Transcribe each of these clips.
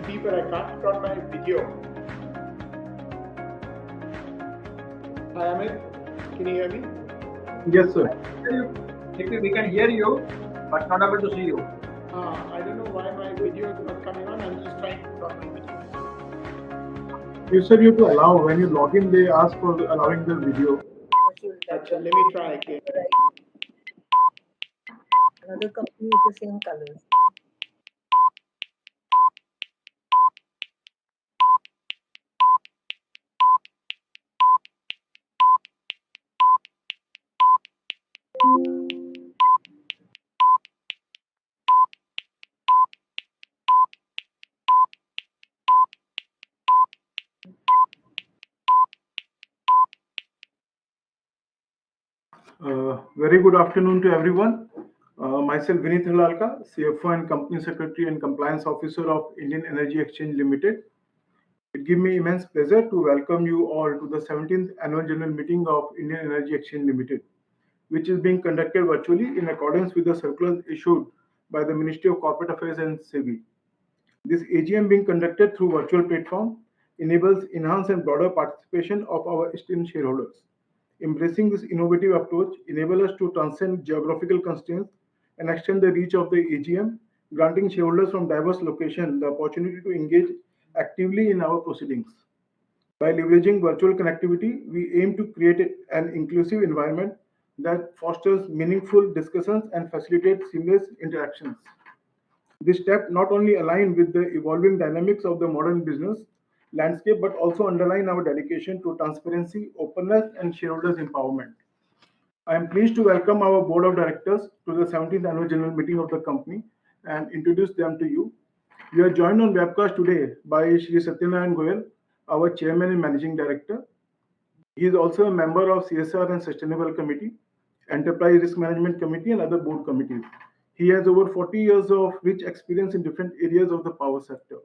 see, but I can't put on my video. Hi, Amit. Can you hear me? Yes, sir. We can hear you, but not able to see you. I don't know why my video is not coming on. I'm just trying to put on my video. You said you have to allow when you log in. They ask for allowing the video. Let me try again. Another company with the same colors. Very good afternoon to everyone. Myself Vinith Halalka, CFO and Company Secretary and Compliance Officer of Indian Energy Exchange Limited. It gives me immense pleasure to welcome you all to the 17th Annual General Meeting of Indian Energy Exchange Limited, which is being conducted virtually in accordance with the circulars issued by the Ministry of Corporate Affairs and SEBI. This AGM being conducted through virtual platform enables enhanced and broader participation of our esteemed shareholders. Embracing this innovative approach enables us to transcend geographical constraints and extend the reach of the AGM, granting shareholders from diverse locations the opportunity to engage actively in our proceedings. By leveraging virtual connectivity, we aim to create an inclusive environment that fosters meaningful discussions and facilitates seamless interactions. This step not only aligns with the evolving dynamics of the modern business landscape, but also underline our dedication to transparency, openness, and shareholders' empowerment. I am pleased to welcome our Board of Directors to the 17th Annual General Meeting of the company and introduce them to you. We are joined on webcast today by Shri Satyanarayan Goyal, our Chairman and Managing Director. He is also a member of CSR and Sustainable Committee, Enterprise Risk Management Committee, and other board committees. He has over 40 years of rich experience in different areas of the power sector.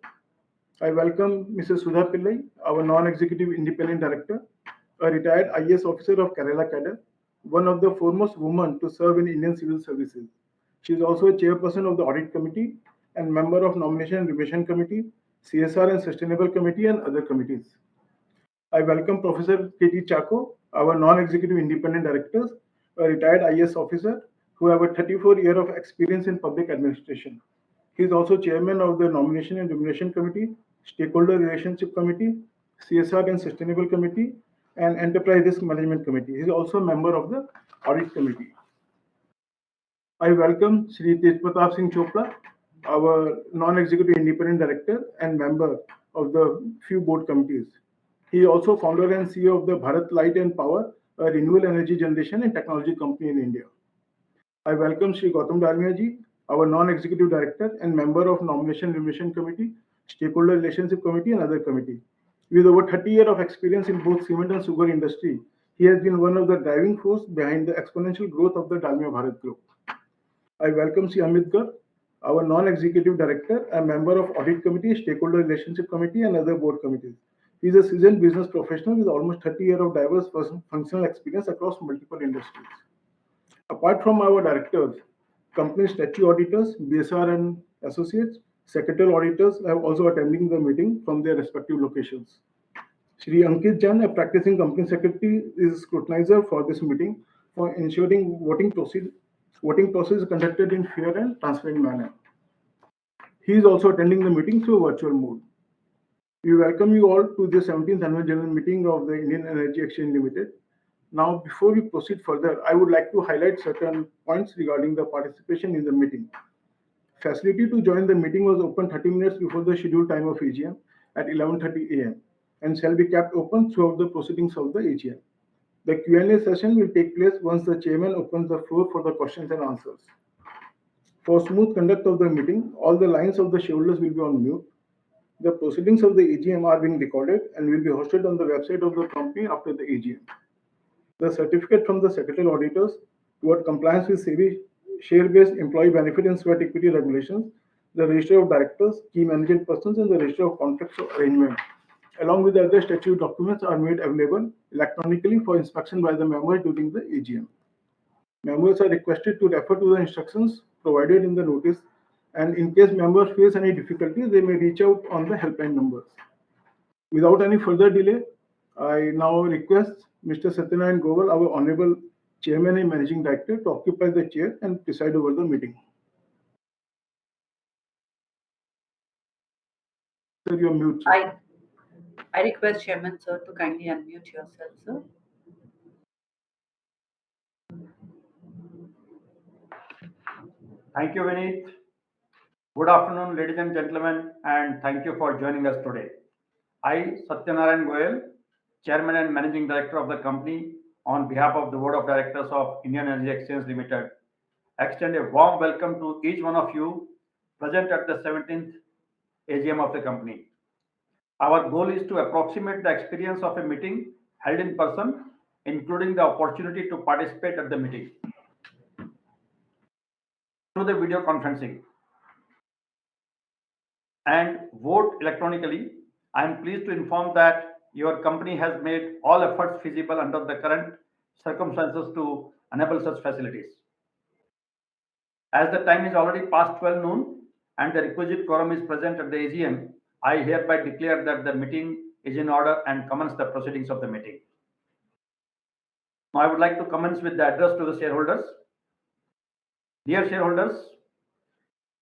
I welcome Mrs. Sudha Pillai, our non-executive independent director, a retired IES officer of Kerala cadre, one of the foremost women to serve in Indian civil services. She is also a chairperson of the audit committee and member of nomination and revision committee, CSR and sustainable committee, and other committees. I welcome Professor K.T. Chako, our non-executive independent directors, a retired IAS officer who have a 34-year of experience in public administration. He is also chairman of the Nomination and Remuneration Committee, Stakeholder Relationship Committee, CSR and Sustainable Committee, and Enterprise Risk Management Committee. He is also a member of the Audit Committee. I welcome Shri Tej Pratap Singh Chopra, our non-executive independent director and member of the few board committees. He is also founder and CEO of the Bharat Light and Power, a renewable energy generation and technology company in India. I welcome Shri Gautam Dalmia ji, our non-executive director and member of Nomination and Remuneration Committee, Stakeholder Relationship Committee, and other committee. With over 30 years of experience in both cement and sugar industry, he has been one of the driving force behind the exponential growth of the Dalmia Bharat Group. I welcome Shri Amit Garg, our non-executive director and member of Audit Committee, Stakeholder Relationship Committee, and other board committees. He is a seasoned business professional with almost 30 years of diverse functional experience across multiple industries. Apart from our directors, company statutory auditors, BSR and associates, secretarial auditors have also attending the meeting from their respective locations. Shri Ankit Jain, a practicing company secretary, is scrutinizer for this meeting for ensuring voting process is conducted in fair and transparent manner. He is also attending the meeting through virtual mode. We welcome you all to the 17th Annual General Meeting of the Indian Energy Exchange Limited. Now, before we proceed further, I would like to highlight certain points regarding the participation in the meeting. Facility to join the meeting was opened 30 minutes before the scheduled time of AGM at 11:30 a.m. and shall be kept open throughout the proceedings of the AGM. The Q&A session will take place once the chairman opens the floor for the questions and answers. For smooth conduct of the meeting, all the lines of the shareholders will be on mute. The proceedings of the AGM are being recorded and will be hosted on the website of the company after the AGM. The certificate from the secretarial auditors toward compliance with SEBI share-based employee benefit and sweat equity regulations, the register of directors, key management persons, and the register of contracts of arrangement, along with other statutory documents, are made available electronically for inspection by the members during the AGM. Members are requested to refer to the instructions provided in the notice And in case members face any difficulties, they may reach out on the helpline numbers. Without any further delay, I now request Mr. Satyanarayan Goval, our Honorable Chairman and Managing Director, to occupy the chair and preside over the meeting. Sir, you're mute, sir. I request Chairman sir to kindly unmute yourself, sir. Thank you, Vineet. Good afternoon, ladies and gentlemen, and thank you for joining us today. I, Satyanarayan Goyal, Chairman and Managing Director of the company, on behalf of the Board of Directors of Indian Energy Exchange Limited, extend a warm welcome to each one of you present at the 17th AGM of the company. Our goal is to approximate the experience of a meeting held in person, including the opportunity to participate at the meeting through the video conferencing and vote electronically. I am pleased to inform that your company has made all efforts feasible under the current circumstances to enable such facilities. As the time is already past 12 noon and the requisite quorum is present at the AGM, I hereby declare that the meeting is in order and commence the proceedings of the meeting. Now I would like to commence with the address to the shareholders. Dear shareholders,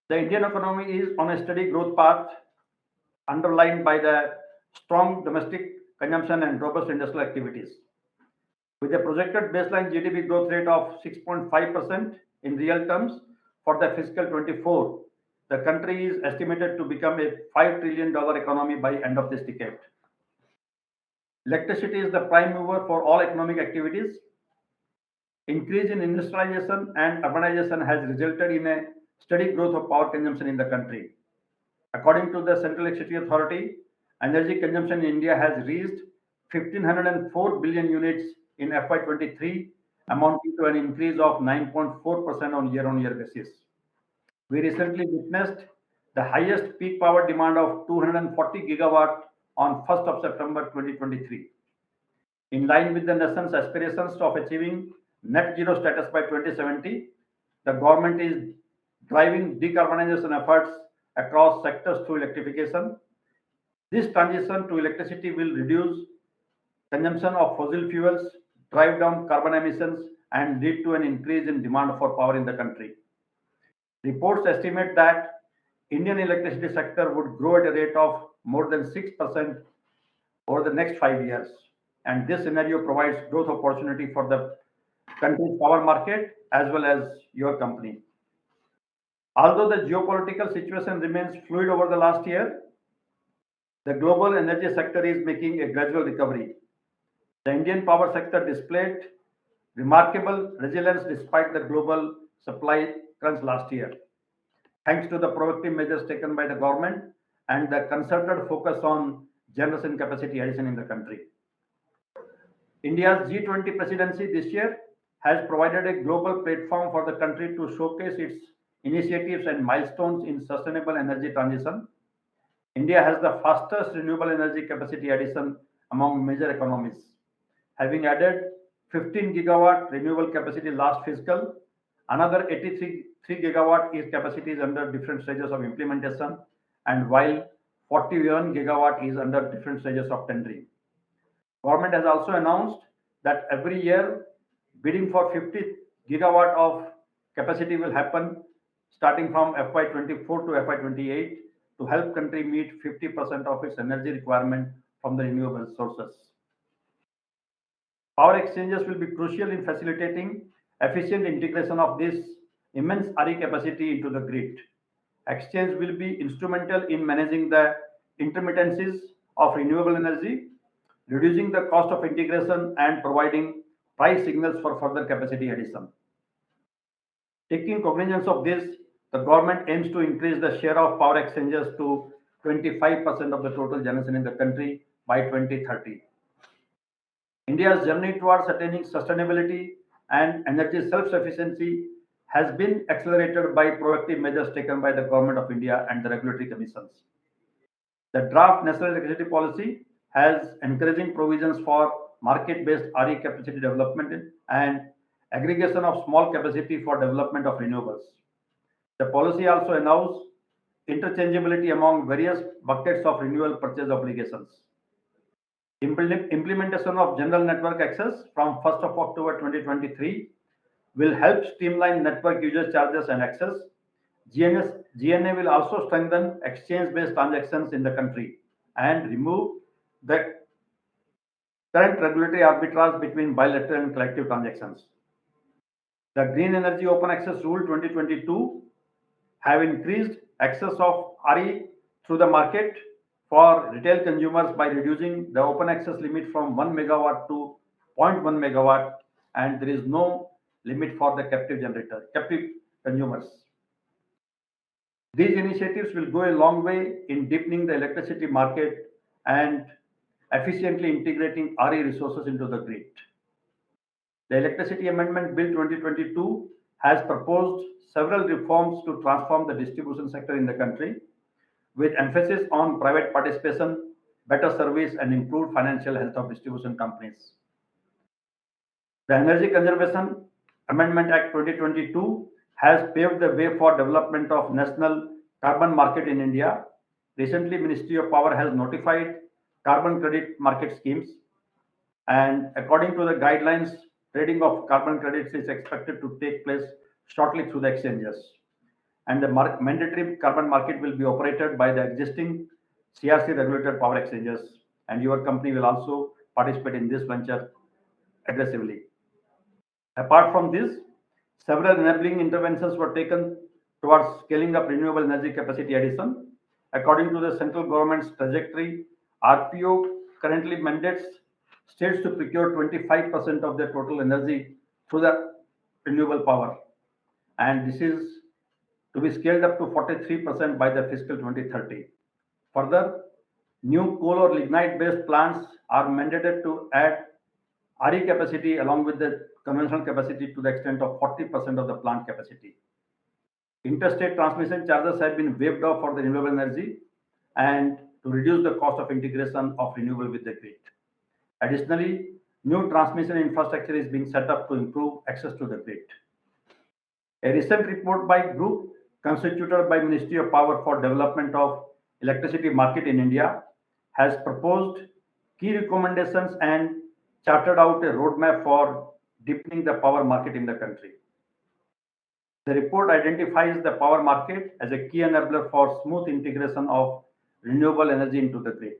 the Indian economy is on a steady growth path underlined by the strong domestic consumption and robust industrial activities. With a projected baseline GDP growth rate of 6.5% in real terms for the fiscal 24, the country is estimated to become a $5 trillion economy by end of this decade. Electricity is the prime mover for all economic activities. Increase in industrialization and urbanization has resulted in a steady growth of power consumption in the country. According to the Central Electricity Authority, energy consumption in India has reached 1,504 billion units in FY23, amounting to an increase of 9.4% on year-on-year basis. We recently witnessed the highest peak power demand of 240 gigawatt on 1st of September 2023. In line with the nation's aspirations of achieving net zero status by 2070, the government is driving decarbonization efforts across sectors through electrification. This transition to electricity will reduce consumption of fossil fuels, drive down carbon emissions, and lead to an increase in demand for power in the country. Reports estimate that Indian electricity sector would grow at a rate of more than 6% over the next 5 years. And this scenario provides growth opportunity for the country's power market as well as your company. Although the geopolitical situation remains fluid over the last year, the global energy sector is making a gradual recovery. The Indian power sector displayed remarkable resilience despite the global supply crunch last year, thanks to the proactive measures taken by the government and the concerted focus on generation capacity addition in the country. India's G20 presidency this year has provided a global platform for the country to showcase its initiatives and milestones in sustainable energy transition. India has the fastest renewable energy capacity addition among major economies, having added 15 gigawatt renewable capacity last fiscal. Another 83 gigawatt is capacity is under different stages of implementation, and while 41 gigawatt is under different stages of tendering. Government has also announced that every year bidding for 50 gigawatt of capacity will happen starting from FY24 to FY28 to help country meet 50% of its energy requirement from the renewable sources. Power exchanges will be crucial in facilitating efficient integration of this immense RE capacity into the grid. Exchange will be instrumental in managing the intermittencies of renewable energy, reducing the cost of integration and providing price signals for further capacity addition. Taking cognizance of this, the government aims to increase the share of power exchanges to 25% of the total generation in the country by 2030. India's journey towards attaining sustainability and energy self-sufficiency has been accelerated by proactive measures taken by the Government of India and the regulatory commissions. The draft National Electricity Policy has encouraging provisions for market-based RE capacity development and aggregation of small capacity for development of renewables. The policy also allows interchangeability among various buckets of renewal purchase obligations. Implementation of general network access from 1st of October 2023 will help streamline network user charges and access. GNA will also strengthen exchange-based transactions in the country and remove the current regulatory arbitrage between bilateral and collective transactions. The Green Energy Open Access Rule 2022 have increased access of RE through the market for retail consumers by reducing the open access limit from 1 megawatt to 0.1 megawatt, and there is no limit for the captive consumers. These initiatives will go a long way in deepening the electricity market and efficiently integrating RE resources into the grid. The Electricity Amendment Bill 2022 has proposed several reforms to transform the distribution sector in the country, with emphasis on private participation, better service, and improved financial health of distribution companies. The Energy Conservation Amendment Act 2022 has paved the way for development of national carbon market in India. Recently, Ministry of Power has notified carbon credit market schemes, and according to the guidelines, trading of carbon credits is expected to take place shortly through the exchanges. And the mandatory carbon market will be operated by the existing CRC regulated power exchanges, and your company will also participate in this venture aggressively. Apart from this, several enabling interventions were taken towards scaling up renewable energy capacity addition. According to the central government's trajectory, RPO currently mandates states to procure 25% of their total energy through the renewable power, and this is to be scaled up to 43% by the fiscal 2030. Further, new coal or lignite-based plants are mandated to add RE capacity along with the conventional capacity to the extent of 40% of the plant capacity. Interstate transmission charges have been waived off for the renewable energy and to reduce the cost of integration of renewable with the grid. Additionally, new transmission infrastructure is being set up to improve access to the grid. A recent report by group constituted by Ministry of Power for Development of Electricity Market in India has proposed key recommendations and charted out a roadmap for deepening the power market in the country. The report identifies the power market as a key enabler for smooth integration of renewable energy into the grid.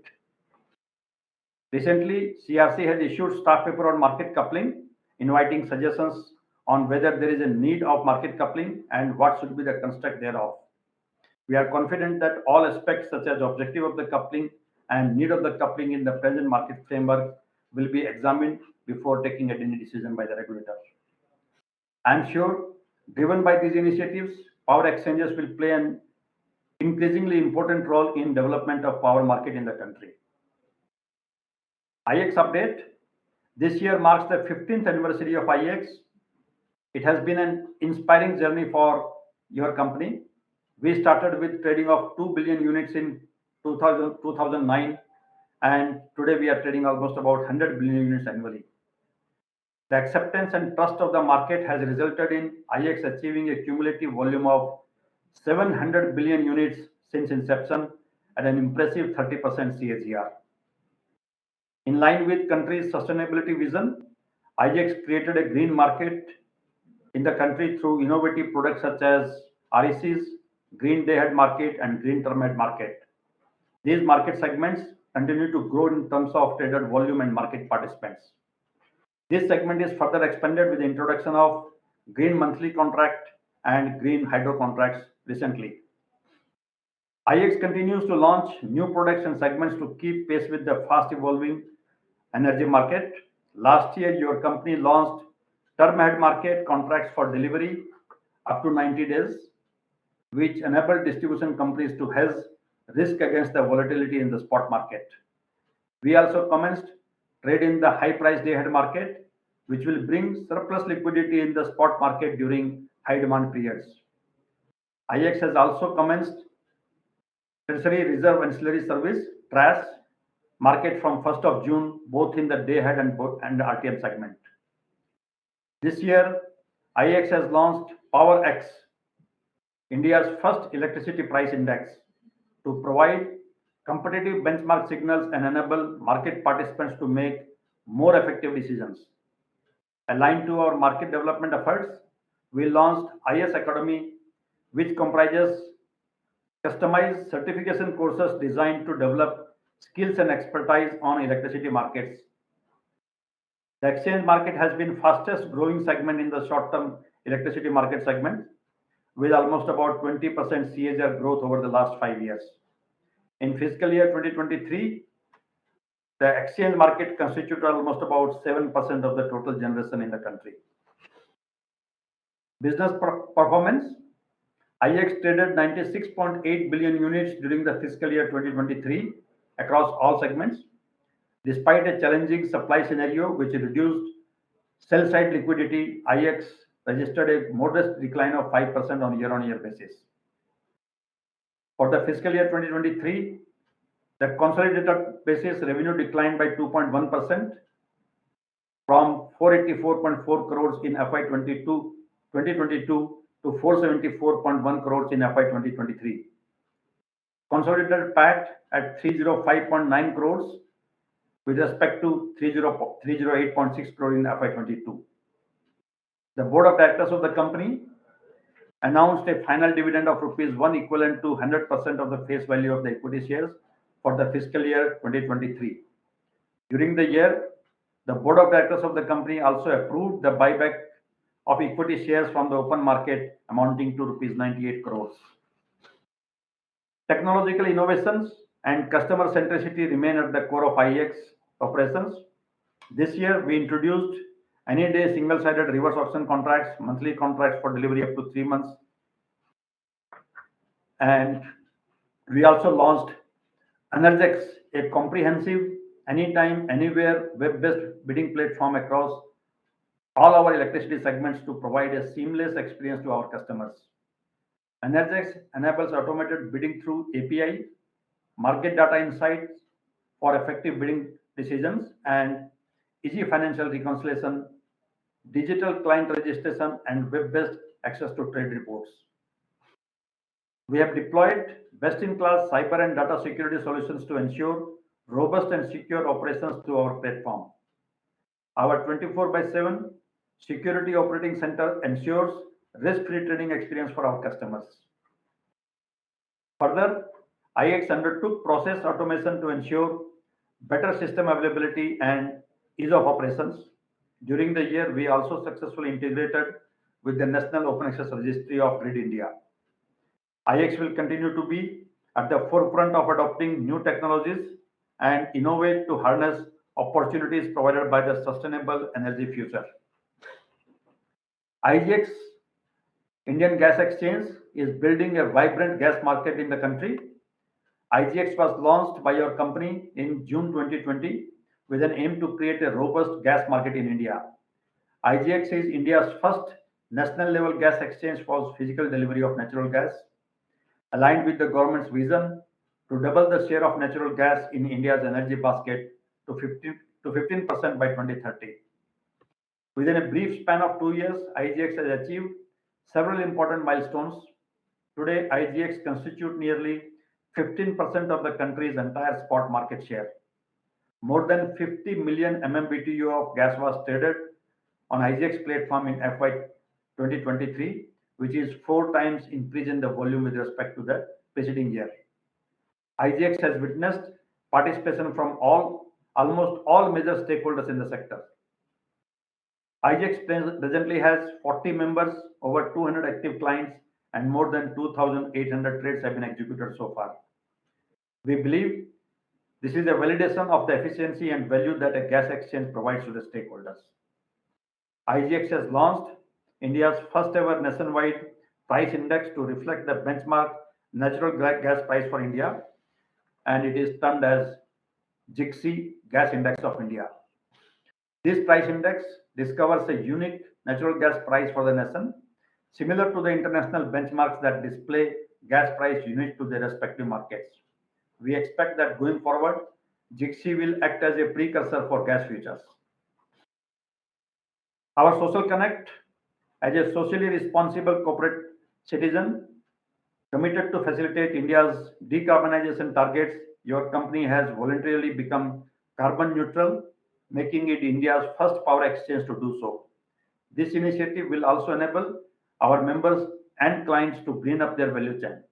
Recently, CRC has issued staff paper on market coupling, inviting suggestions on whether there is a need of market coupling and what should be the construct thereof. We are confident that all aspects such as objective of the coupling and need of the coupling in the present market framework will be examined before taking any decision by the regulator. I am sure, driven by these initiatives, power exchanges will play an increasingly important role in development of power market in the country. IEX update. This year marks the 15th anniversary of IEX. It has been an inspiring journey for your company. We started with trading of 2 billion units in 2009, and today we are trading almost about 100 billion units annually. The acceptance and trust of the market has resulted in IEX achieving a cumulative volume of 700 billion units since inception at an impressive 30% CAGR. In line with country's sustainability vision, IEX created a green market in the country through innovative products such as RECs, Green Day Ahead Market, and Green Term Ahead Market. These market segments continue to grow in terms of traded volume and market participants. This segment is further expanded with the introduction of Green Monthly Contract and Green Hydro Contracts recently. IEX continues to launch new products and segments to keep pace with the fast evolving energy market. Last year, your company launched Term Ahead Market contracts for delivery up to 90 days, which enabled distribution companies to hedge risk against the volatility in the spot market. We also commenced trade in the high price day ahead market, which will bring surplus liquidity in the spot market during high demand periods. IEX has also commenced Treasury Reserve Ancillary Service (TRAS) market from 1st of June, both in the day ahead and RTM segment. This year, IEX has launched PowerX, India's first electricity price index, to provide competitive benchmark signals and enable market participants to make more effective decisions. Aligned to our market development efforts, we launched IS Academy, which comprises customized certification courses designed to develop skills and expertise on electricity markets. The exchange market has been fastest growing segment in the short-term electricity market segment, with almost about 20% CAGR growth over the last 5 years. In fiscal year 2023, the exchange market constituted almost about 7% of the total generation in the country. Business performance: IEX traded 96.8 billion units during the fiscal year 2023 across all segments. Despite a challenging supply scenario which reduced sell-side liquidity, IEX registered a modest decline of 5% on year-on-year basis. For the fiscal year 2023, the consolidated basis revenue declined by 2.1% from 484.4 crores in FY 2022 to 474.1 crores in FY 2023. Consolidated PAT at 305.9 crores with respect to 308.6 crore in FY 22. The board of directors of the company announced a final dividend of rupees 1 equivalent to 100% of the face value of the equity shares for the fiscal year 2023. During the year, the board of directors of the company also approved the buyback of equity shares from the open market amounting to rupees 98 crores. Technological innovations and customer centricity remain at the core of IEX operations. This year, we introduced any-day single-sided reverse auction contracts, monthly contracts for delivery up to 3 months, and we also launched Energix, a comprehensive, anytime, anywhere, web-based bidding platform across all our electricity segments to provide a seamless experience to our customers. Energix enables automated bidding through API, market data insights for effective bidding decisions, and easy financial reconciliation, digital client registration, and web-based access to trade reports. We have deployed best-in-class cyber and data security solutions to ensure robust and secure operations through our platform. Our 24/7 security operating center ensures risk-free trading experience for our customers. Further, IEX undertook process automation to ensure better system availability and ease of operations. During the year, we also successfully integrated with the National Open Access Registry of Grid India. IEX will continue to be at the forefront of adopting new technologies and innovate to harness opportunities provided by the sustainable energy future. IEX, Indian Gas Exchange, is building a vibrant gas market in the country. IGX was launched by our company in June 2020 with an aim to create a robust gas market in India. IGX is India's first national level gas exchange for physical delivery of natural gas, aligned with the government's vision to double the share of natural gas in India's energy basket to 15% by 2030. Within a brief span of 2 years, IGX has achieved several important milestones. Today, IGX constitutes nearly 15% of the country's entire spot market share. More than 50 million MMBTU of gas was traded on IGX platform in FY 2023, which is 4 times increase in the volume with respect to the preceding year. IGX has witnessed participation from almost all major stakeholders in the sector. IGX presently has 40 members, over 200 active clients, and more than 2,800 trades have been executed so far. We believe this is a validation of the efficiency and value that a gas exchange provides to the stakeholders. IGX has launched India's first ever nationwide price index to reflect the benchmark natural gas price for India, and it is termed as GIXI Gas Index of India. This price index discovers a unique natural gas price for the nation, similar to the international benchmarks that display gas price unique to their respective markets. We expect that going forward, GIXI will act as a precursor for gas futures. Our social connect: as a socially responsible corporate citizen, Committed to facilitate India's decarbonization targets, your company has voluntarily become carbon neutral, making it India's first power exchange to do so. This initiative will also enable our members and clients to green up their value chain.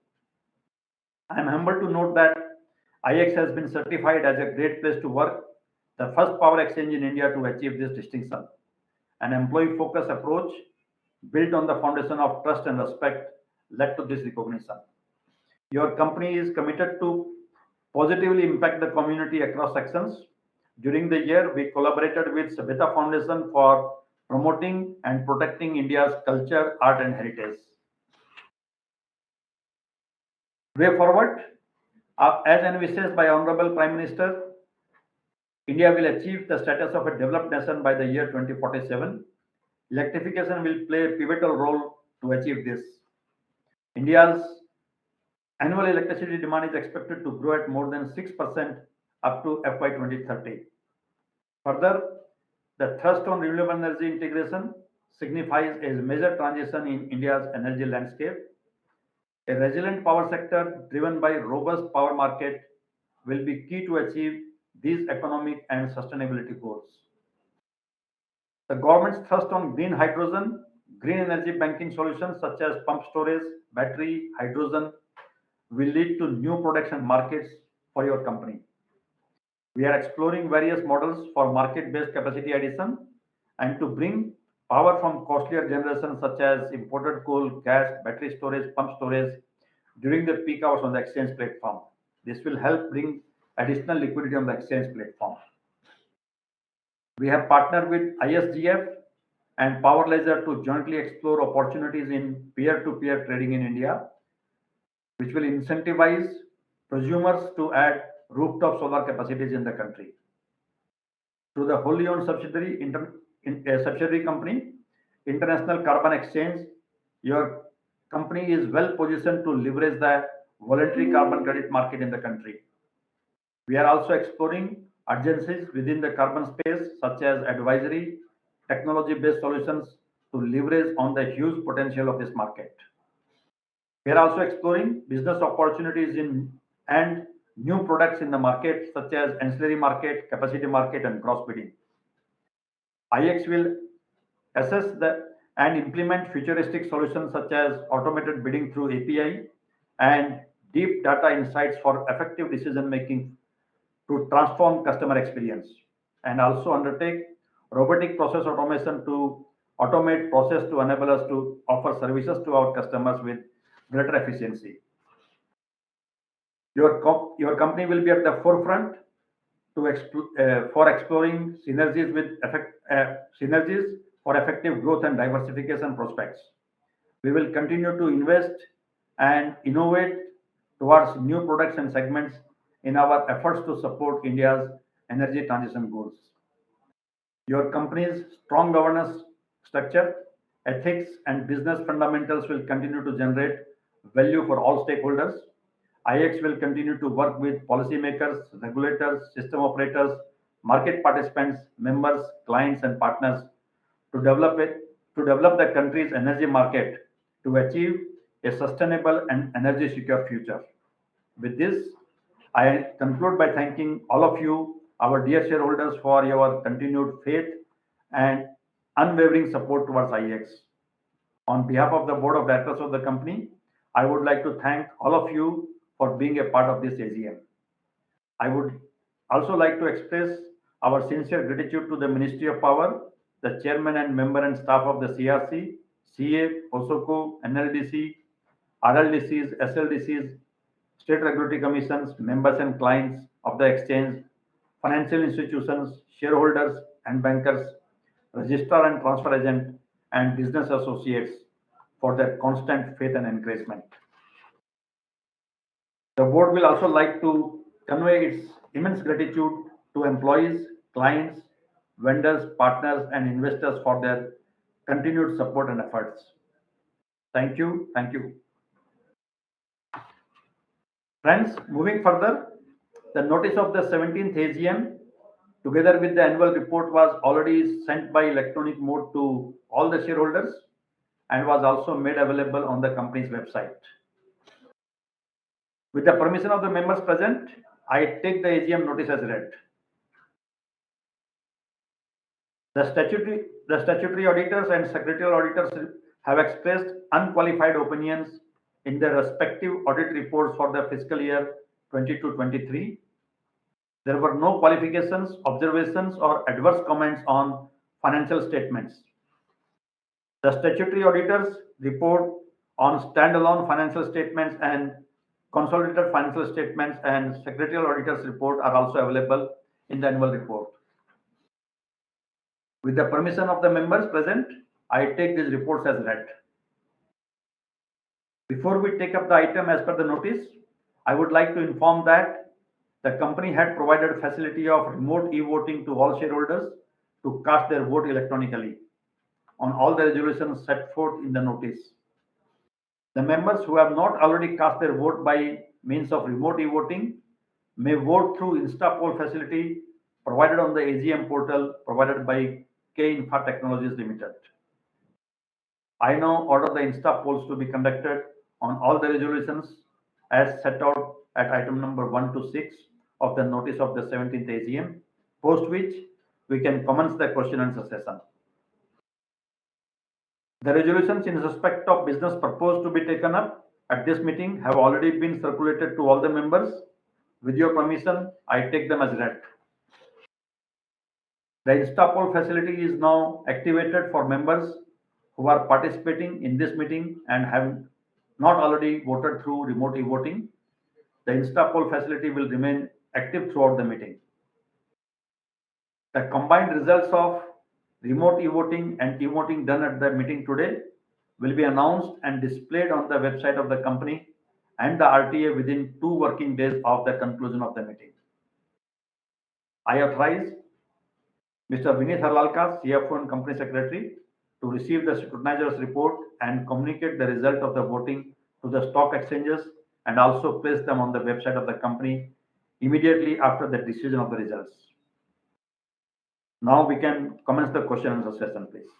I am humbled to note that IEX has been certified as a great place to work, the first power exchange in India to achieve this distinction. An employee focused approach built on the foundation of trust and respect led to this recognition. Your company is committed to positively impact the community across sections. During the year, we collaborated with Sabita Foundation for promoting and protecting India's culture, art, and heritage. Way forward, as envisaged by Honorable Prime Minister, India will achieve the status of a developed nation by the year 2047. Electrification will play a pivotal role to achieve this. India's annual electricity demand is expected to grow at more than 6% up to FY 2030. Further, the thrust on renewable energy integration signifies a major transition in India's energy landscape. A resilient power sector driven by robust power market will be key to achieve these economic and sustainability goals. The government's thrust on green hydrogen, green energy banking solutions such as pump storage, battery, hydrogen will lead to new production markets for your company. We are exploring various models for market-based capacity addition and to bring power from costlier generations such as imported coal, gas, battery storage, pump storage during the peak hours on the exchange platform. This will help bring additional liquidity on the exchange platform. We have partnered with ISGF and Power Ledger to jointly explore opportunities in peer-to-peer trading in India, which will incentivize prosumers to add rooftop solar capacities in the country. Through the wholly owned subsidiary company, International Carbon Exchange, your company is well positioned to leverage the voluntary carbon credit market in the country. We are also exploring adjacencies within the carbon space, such as advisory, technology-based solutions to leverage on the huge potential of this market. We are also exploring business opportunities in and new products in the market, such as ancillary market, capacity market, and cross bidding. IEX will assess and implement futuristic solutions such as automated bidding through API and deep data insights for effective decision making to transform customer experience, and also undertake robotic process automation to automate process to enable us to offer services to our customers with greater efficiency. Your company will be at the forefront for exploring synergies for effective growth and diversification prospects. We will continue to invest and innovate towards new products and segments in our efforts to support India's energy transition goals. Your company's strong governance structure, ethics, and business fundamentals will continue to generate value for all stakeholders. IEX will continue to work with policymakers, regulators, system operators, market participants, members, clients, and partners to develop the country's energy market to achieve a sustainable and energy secure future. With this, I conclude by thanking all of you, our dear shareholders, for your continued faith and unwavering support towards IEX. On behalf of the board of directors of the company, I would like to thank all of you for being a part of this AGM. I would also like to express our sincere gratitude to the Ministry of Power, the chairman and member and staff of the CRC, CA, POSOCO, NLDC, RLDCs, SLDCs, state regulatory commissions, members and clients of the exchange, financial institutions, shareholders and bankers, registrar and transfer agent, and business associates for their constant faith and encouragement. The board will also like to convey its immense gratitude to employees, clients, vendors, partners, and investors for their continued support and efforts. Thank you. Thank you. Friends, moving further, the notice of the 17th AGM, together with the annual report, was already sent by electronic mode to all the shareholders and was also made available on the company's website. With the permission of the members present, I take the AGM notice as read. The statutory auditors and secretarial auditors have expressed unqualified opinions in their respective audit reports for the fiscal year 22-23. There were no qualifications, observations, or adverse comments on financial statements. The statutory auditors report on standalone financial statements and consolidated financial statements and secretarial auditors report are also available in the annual report. With the permission of the members present, I take these reports as read. Before we take up the item as per the notice, I would like to inform that the company had provided facility of remote e-voting to all shareholders to cast their vote electronically on all the resolutions set forth in the notice. The members who have not already cast their vote by means of remote e-voting may vote through InstaPoll facility provided on the AGM portal provided by K Infra Technologies Limited. I now order the Insta polls to be conducted on all the resolutions as set out at item number 1 to 6 of the notice of the 17th AGM, post which we can commence the question and answer session. The resolutions in respect of business proposed to be taken up at this meeting have already been circulated to all the members. With your permission, I take them as read. The InstaPoll facility is now activated for members who are participating in this meeting and have not already voted through remote e-voting. The InstaPoll facility will remain active throughout the meeting. The combined results of remote e-voting and e-voting done at the meeting today will be announced and displayed on the website of the company and the RTA within 2 working days of the conclusion of the meeting. I authorize Mr. Vineet Harlalka, CFO and Company Secretary, to receive the scrutinizer's report and communicate the result of the voting to the stock exchanges and also place them on the website of the company immediately after the decision of the results. Now we can commence the question and answer session, please.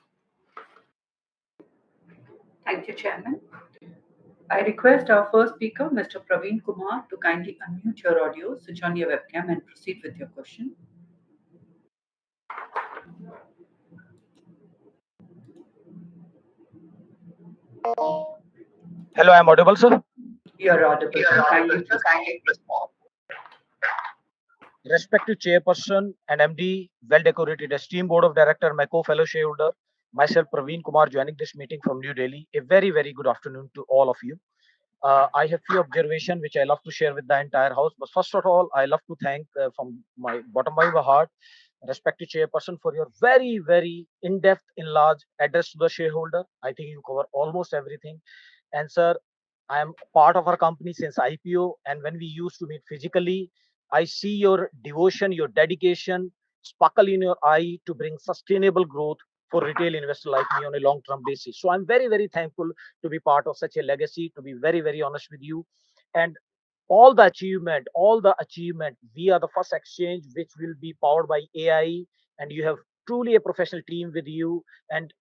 Thank you, Chairman. I request our first speaker, Mr. Praveen Kumar, to kindly unmute your audio, switch on your webcam, and proceed with your question. Hello, I'm audible, sir. You're audible, sir. Kindly proceed. Respected Chairperson and MD, well-decorated esteemed Board of Director, my co-fellow shareholder, myself Praveen Kumar, joining this meeting from New Delhi. A very, very good afternoon to all of you. I have few observations which I love to share with the entire house. But first of all, I love to thank from my bottom of my heart, respected Chairperson, for your very, very in-depth, enlarged address to the shareholder. I think you cover almost everything. And sir, I am part of our company since IPO, and when we used to meet physically, I see your devotion, your dedication, sparkle in your eye to bring sustainable growth for retail investor like me on a long-term basis. So I'm very, very thankful to be part of such a legacy, to be very, very honest with you. And all the achievement, we are the first exchange which will be powered by AI, and you have truly a professional team with you, and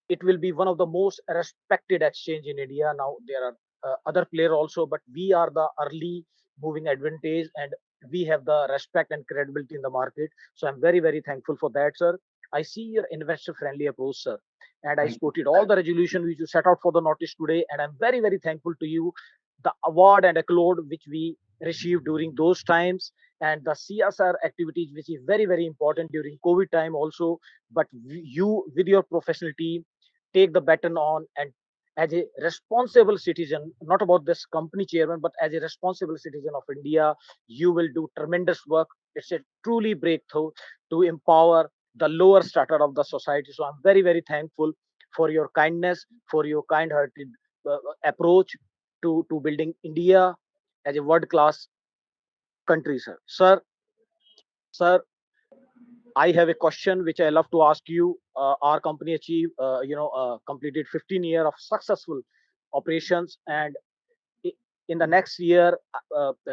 it will be one of the most respected exchange in India. Now there are other player also, but we are the early moving advantage, and we have the respect and credibility in the market. So I'm very, very thankful for that, sir. I see your investor friendly approach, sir, and I supported all the resolution which you set out for the notice today, and I'm very, very thankful to you. The award and accolade which we received during those times, and the CSR activities which is very, very important during COVID time also. But you with your professional team take the baton on, and as a responsible citizen, not about this company chairman, but as a responsible citizen of India, you will do tremendous work. It's a truly breakthrough to empower the lower strata of the society. So I'm very, very thankful for your kindness, for your kind-hearted approach to building India as a world-class country, sir. Sir, I have a question which I love to ask you. Our company achieved, completed 15 years of successful operations, and in the next year,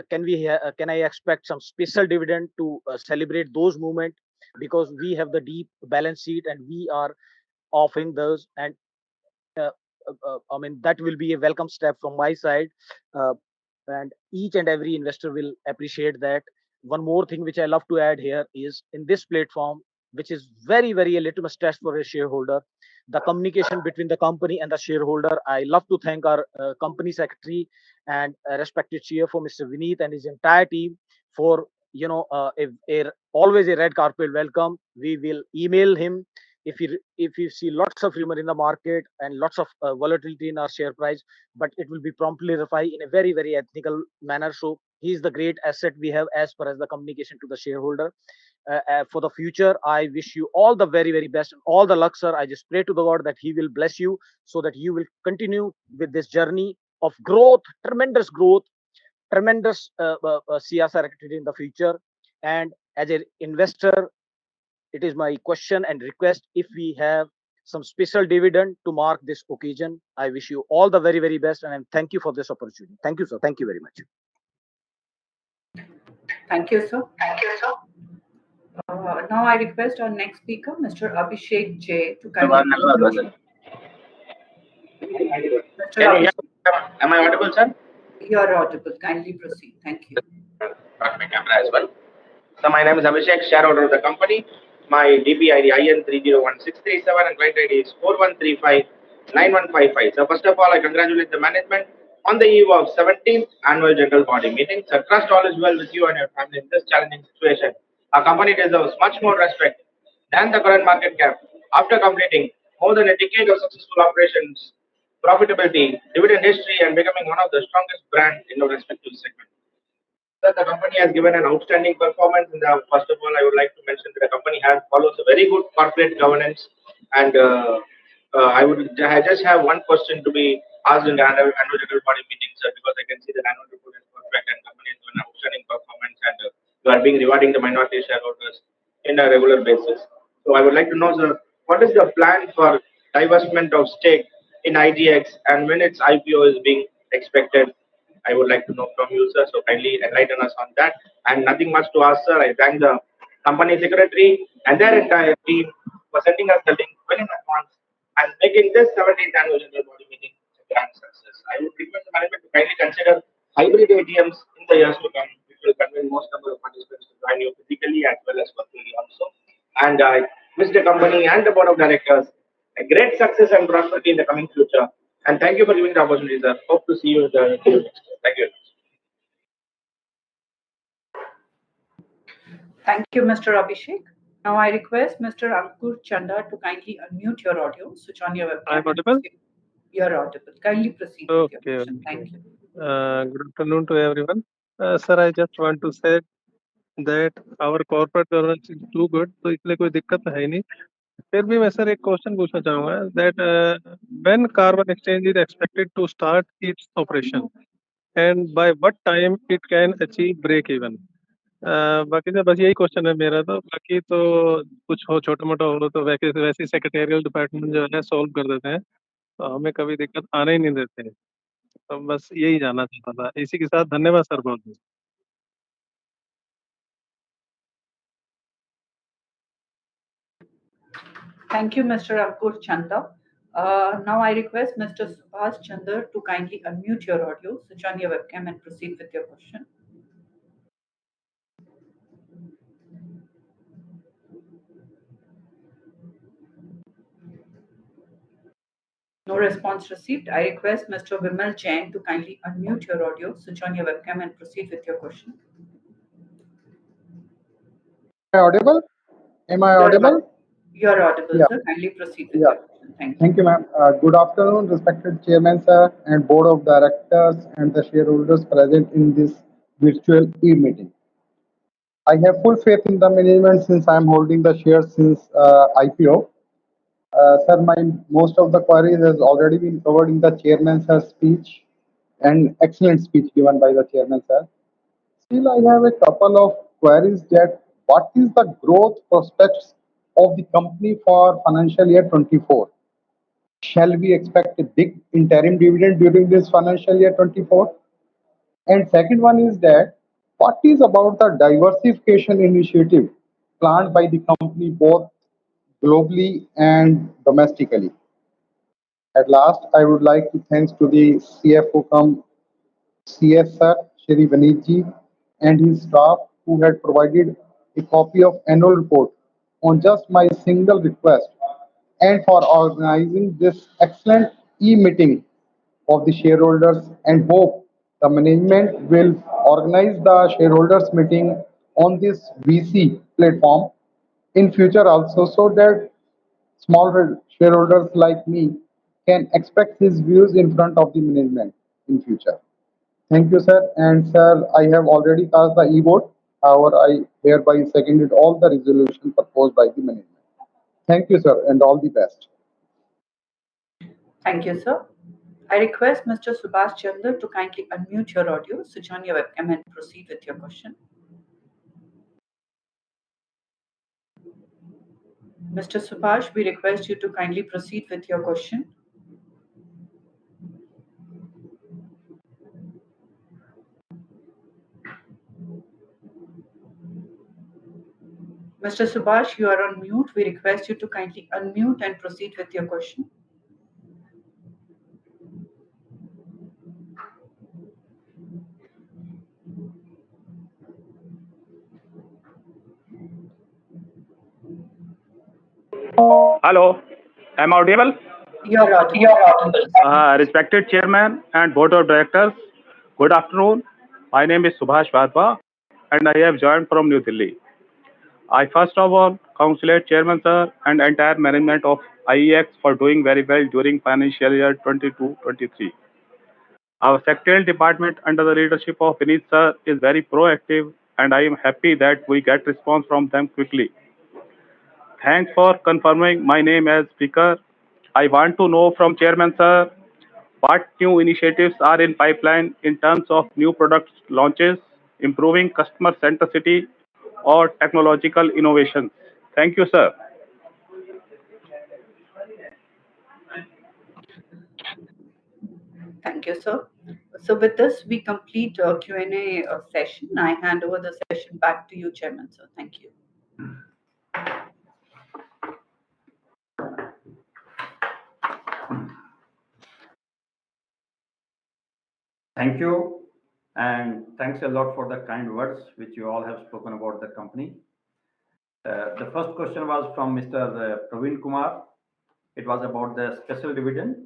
can I expect some special dividend to celebrate those moments? Because we have the deep balance sheet, and we are offering those, and I mean that will be a welcome step from my side. Uh, and each and every investor will appreciate that. One more thing which I love to add here is in this platform, which is very, very a litmus test for a shareholder, the communication between the company and the shareholder. I love to thank our company secretary and respected CFO, Mr. Vineet, and his entire team for always a red carpet welcome. We will email him if you see lots of rumor in the market and lots of volatility in our share price, but it will be promptly refined in a very, very ethical manner. So he is the great asset we have as far as the communication to the shareholder. For the future, I wish you all the very, very best, all the luck, sir. I just pray to the God that He will bless you so that you will continue with this journey of growth, tremendous CSR activity in the future. And as an investor, it is my question and request if we have some special dividend to mark this occasion. I wish you all the very, very best and thank you for this opportunity. Thank you, sir. Thank you very much. Thank you, sir. Now I request our next speaker, Mr. Abhishek J, to kindly. Mr. Abhishek, Am I audible, sir? you are audible. Kindly proceed. Thank you. Got my camera as well. So my name is Abhishek, shareholder of the company. My DPID IN 301637 and client ID is 41359155. So first of all, I congratulate the management on the eve of 17th annual general body meeting. So trust all is well with you and your family in this challenging situation. Our company deserves much more respect than the current market cap. After completing more than a decade of successful operations, profitability, dividend history, and becoming one of the strongest brands in our respective segment. Sir, the company has given an outstanding performance. First of all, I would like to mention that the company has follows a very good corporate governance. And I just have one question to be asked in the annual general body meeting, sir, because I can see that annual report is perfect and company has given an outstanding performance, and you are being rewarding the minority shareholders in a regular basis. So I would like to know, sir, what is the plan for divestment of stake in IGX and when its IPO is being expected? I would like to know from you, sir. So kindly enlighten us on that. And nothing much to ask, sir. I thank the company secretary and their entire team for sending us the link well in advance and making this 17th annual general body meeting a grand success. I would request the management to kindly consider hybrid AGMs in the years to come, which will convey most number of participants to join you physically as well as virtually also. And I wish the company and the board of directors a great success and prosperity in the coming future. And thank you for giving the opportunity, sir. Hope to see you in the next year. Thank you. Thank you, Mr. Abhishek. Now I request Mr. Ankur Chanda to kindly unmute your audio, switch on your webcam. I'm audible? You're audible. Kindly proceed with your question. Thank you. Good afternoon to everyone. Sir, I just want to say that our corporate governance is too good, तो इसलिए कोई दिक्कत है नहीं. फिर भी मैं sir एक क्वेश्चन पूछना चाहूँगा that when carbon exchange is expected to start its operation and by what time it can achieve break even. बाकी सर बस यही क्वेश्चन है मेरा, तो बाकी तो कुछ हो छोटा मोटा हो तो वैसे सेक्रेटेरियल डिपार्टमेंट जो है सॉल्व कर देते हैं, तो हमें कभी दिक्कत आने ही नहीं देते हैं. तो बस यही जानना चाहता था. इसी के साथ धन्यवाद सर बहुत बहुत. Thank you, Mr. Ankur Chanda. Now I request Mr. Subhash Chandra to kindly unmute your audio, switch on your webcam and proceed with your question. No response received. I request Mr. Vimal Jain to kindly unmute your audio, switch on your webcam and proceed with your question. Am I audible? Am I audible? You are audible, Yeah. sir. Kindly proceed with your question. Thank you. Thank you, ma'am. Good afternoon, respected chairman, sir, and board of directors and the shareholders present in this virtual e-meeting. I have full faith in the management since I am holding the shares since IPO. Sir, most of the queries has already been covered in the chairman's speech, and excellent speech given by the chairman, sir. Still, I have a couple of queries that what is the growth prospects of the company for financial year 24? Shall we expect a big interim dividend during this financial year 24? And second one is that what is about the diversification initiative planned by the company both globally and domestically? At last, I would like to thanks to the CFO CS Sir, Shri Vineet ji, and his staff who had provided a copy of annual report on just my single request, and for organizing this excellent e-meeting of the shareholders, and hope the management will organize the shareholders meeting on this VC platform in future also, so that small shareholders like me can express his views in front of the management in future. Thank you, sir. And sir, I have already cast the e-vote. However, I hereby seconded all the resolution proposed by the management. Thank you, sir, and all the best. Thank you, sir. I request Mr. Subhash Chandra to kindly unmute your audio, switch on your webcam, and proceed with your question. Mr. Subhash, we request you to kindly proceed with your question. Mr. Subhash, you are on mute. We request you to kindly unmute and proceed with your question. Hello, am I audible? You are audible. Respected Chairman and Board of Directors, good afternoon. My name is Subhash Vadva and I have joined from New Delhi. I first of all congratulate Chairman Sir and entire management of IEX for doing very well during financial year 22-23. Our secretarial department under the leadership of Vineet Sir is very proactive and I am happy that we get response from them quickly. Thanks for confirming my name as speaker. I want to know from Chairman Sir what new initiatives are in pipeline in terms of new product launches, improving customer centricity, or technological innovations. Thank you, sir. Thank you, sir. So with this, we complete Q&A session. I hand over the session back to you, Chairman, sir. Thank you. Thank you, and thanks a lot for the kind words which you all have spoken about the company. The first question was from Mr. Praveen Kumar. It was about the special dividend.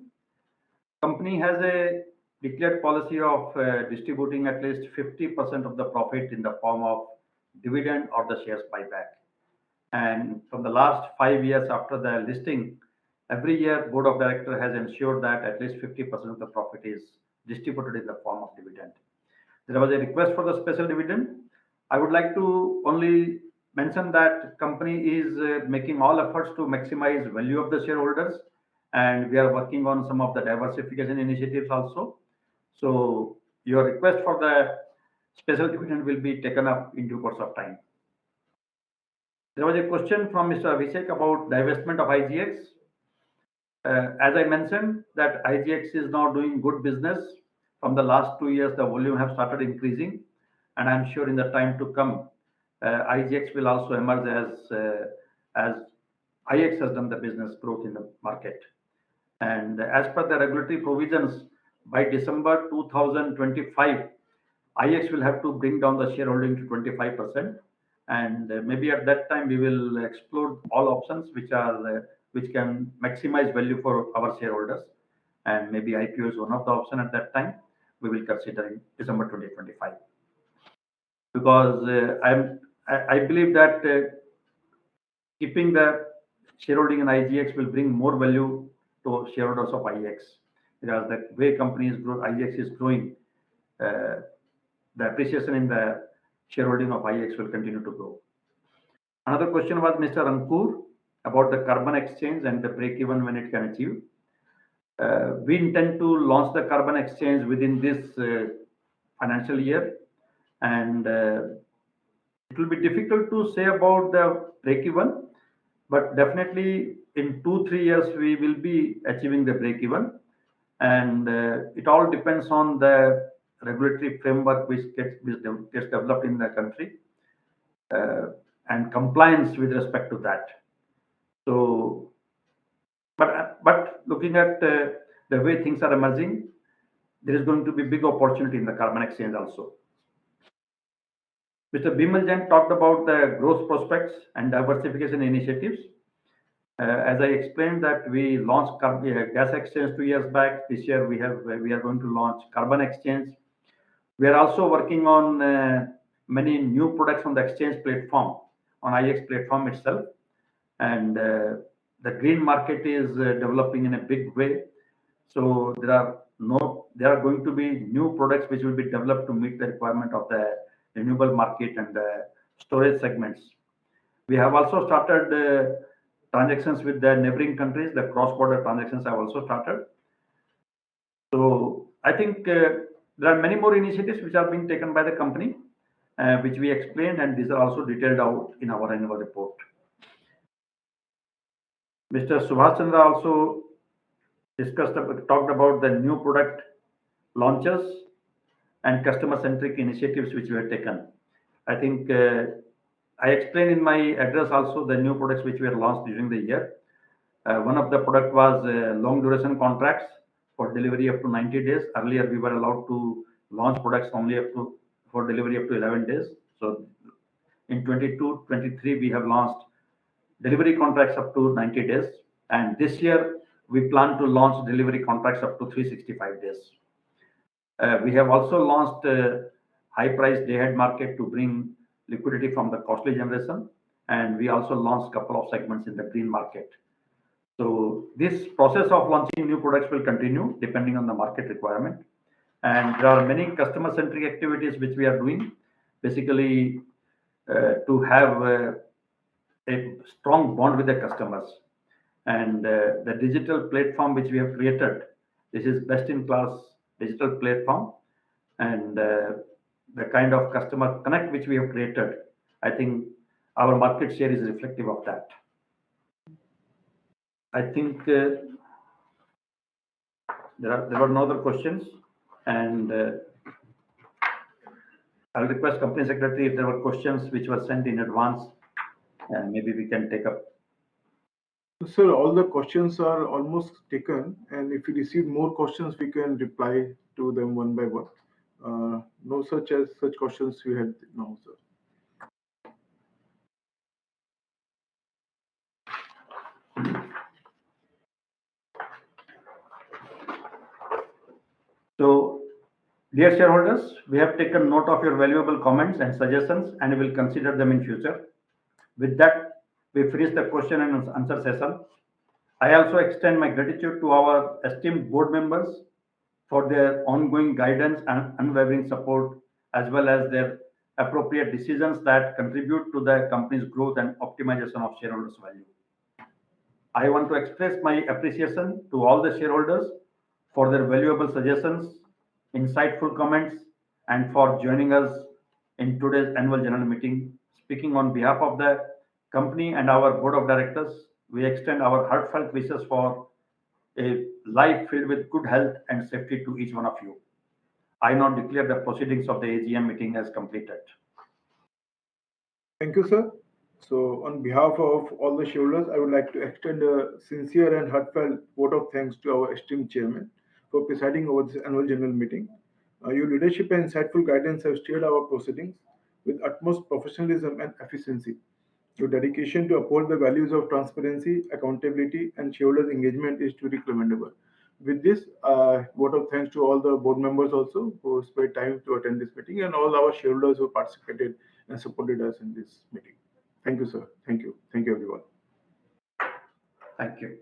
Company has a declared policy of distributing at least 50% of the profit in the form of dividend or the shares buyback. And from the last 5 years after the listing, every year Board of Directors has ensured that at least 50% of the profit is distributed in the form of dividend. There was a request for the special dividend. I would like to only mention that company is making all efforts to maximize value of the shareholders, and we are working on some of the diversification initiatives also. So your request for the special dividend will be taken up in due course of time. There was a question from Mr. Abhishek about divestment of IGX. As I mentioned, that IGX is now doing good business. From the last 2 years, the volume have started increasing, and I'm sure in the time to come, IGX will also emerge as IEX has done the business growth in the market. And as per the regulatory provisions, by December 2025, IEX will have to bring down the shareholding to 25%, and maybe at that time we will explore all options which can maximize value for our shareholders, and maybe IPO is one of the options at that time. We will consider in December 2025, because I believe that keeping the shareholding in IGX will bring more value to shareholders of IEX, because the way companies grow, IEX is growing. The appreciation in the shareholding of IEX will continue to grow. Another question was Mr. Ankur about the carbon exchange and the break-even when it can achieve. We intend to launch the carbon exchange within this financial year, and it will be difficult to say about the break-even, but definitely in 2-3 years we will be achieving the break-even, and it all depends on the regulatory framework which gets developed in the country, and compliance with respect to that. So, but looking at the way things are emerging, there is going to be big opportunity in the carbon exchange also. Mr. Bimal Jain talked about the growth prospects and diversification initiatives. As I explained that we launched gas exchange 2 years back. This year we are going to launch carbon exchange. We are also working on many new products on the exchange platform, on IEX platform itself. And the green market is developing in a big way. So there are going to be new products which will be developed to meet the requirement of the renewable market and the storage segments. We have also started transactions with the neighboring countries. The cross-border transactions have also started. So I think there are many more initiatives which are being taken by the company, which we explained, and these are also detailed out in our annual report. Mr. Subhash Chandra also talked about the new product launches and customer-centric initiatives which we have taken. I think I explained in my address also the new products which were launched during the year. One of the product was long duration contracts for delivery up to 90 days. Earlier, we were allowed to launch products only for delivery up to 11 days. So in 22-23, we have launched delivery contracts up to 90 days. And this year, we plan to launch delivery contracts up to 365 days. We have also launched high-price day-ahead market to bring liquidity from the costly generation. And we also launched a couple of segments in the green market. So this process of launching new products will continue depending on the market requirement. And there are many customer-centric activities which we are doing, basically to have a strong bond with the customers. And the digital platform which we have created, this is best-in-class digital platform. And the kind of customer connect which we have created, I think our market share is reflective of that. I think there were no other questions, and I'll request Company Secretary if there were questions which were sent in advance, and maybe we can take up. Sir, all the questions are almost taken, and if we receive more questions, we can reply to them one by one. No such questions we had now, sir. So, dear shareholders, we have taken note of your valuable comments and suggestions and will consider them in future. With that, we finish the question and answer session. I also extend my gratitude to our esteemed board members for their ongoing guidance and unwavering support, as well as their appropriate decisions that contribute to the company's growth and optimization of shareholders' value. I want to express my appreciation to all the shareholders for their valuable suggestions, insightful comments, and for joining us in today's annual general meeting. Speaking on behalf of the company and our board of directors, we extend our heartfelt wishes for a life filled with good health and safety to each one of you. I now declare the proceedings of the AGM meeting as completed. Thank you, sir. So, on behalf of all the shareholders, I would like to extend a sincere and heartfelt vote of thanks to our esteemed chairman for presiding over this annual general meeting. Your leadership and insightful guidance have steered our proceedings with utmost professionalism and efficiency. Your dedication to uphold the values of transparency, accountability, and shareholders' engagement is truly commendable. With this, vote of thanks to all the board members also who spent time to attend this meeting and all our shareholders who participated and supported us in this meeting. Thank you, sir. Thank you. Thank you, everyone. Thank you.